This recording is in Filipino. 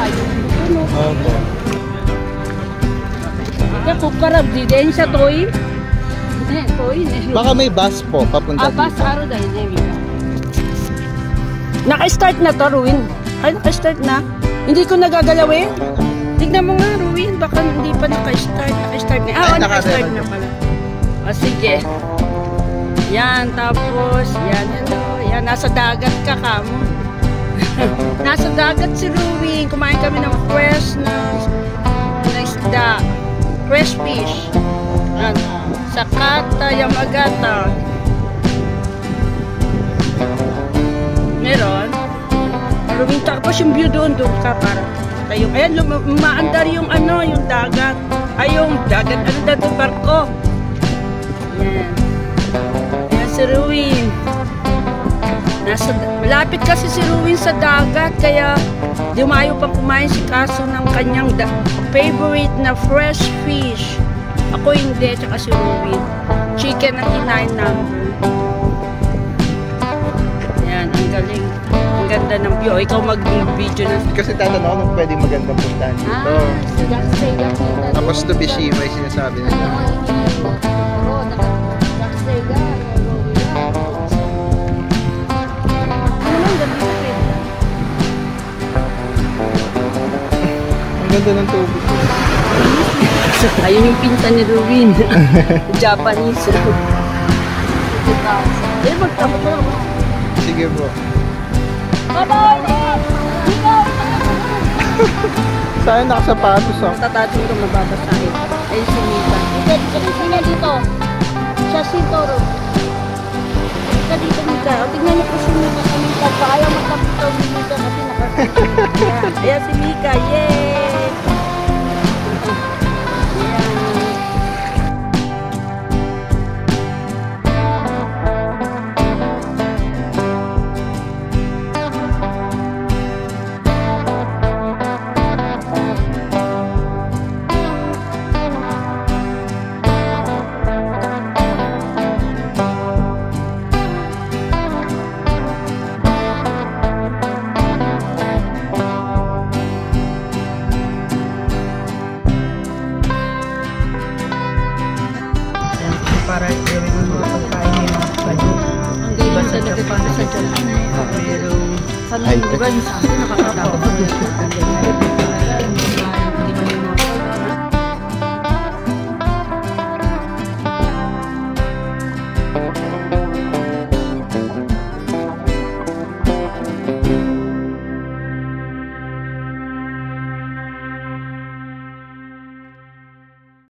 tayo. Opo. Ika kukarab di din sa toy. Toy. Baka may bus po papunta dito. Bus araw dahil Mika. Naka-start na to, Ruin. Ay, naka-start na. Hindi ko nagagalawin. Tignan mo nga, Ruin. Baka hindi pa naka-start. Naka-start na. Ah, naka-start na pala. O, sige. Yan, tapos, yan, hello. Yan, nasa dagat ka, kamo. Nasa dagat si Ruin. Kumain kami ng fresh na isda. Fresh fish. Yan. Sakata, Yamagata. Meron. Ruin, tapos yung view doon ka para tayo. Ayan, umaandar yung ano, yung dagat. Ay, yung dagat, ano dito, barko. Ayan. Ayan si Ruin. Malapit kasi si Ruin sa dagat, kaya dumayo pang kumain si Kaso ng kanyang favorite na fresh fish. Ako hindi, tsaka si Ruin. Chicken ang kinain namin. Ayan, ang galing. Ang ganda ng view. Ikaw mag-video na. Kasi tatanong ako kung pwede magandang puntahan dito. Tapos to Bishima yung sinasabi nila. Ang ganda ng tubig. Ayun yung pinsan ni Ruin. Japanese. Eh, magtamo. Sige bro. Saan nakasapatos ako? Tatatong ko mababasahin. Ayun si Mika. Sino dito? Siya si Toro. Mika dito, Mika. O, tignan niyo po si Mika. Ayaw magkapitaw ni Mika kasi nakakita. Ayan si Mika. Yay! para gawin mo mga pagkain ng mga banyo. Ang ganda sa Japan sa Japan. Pero sa Nakakatawa.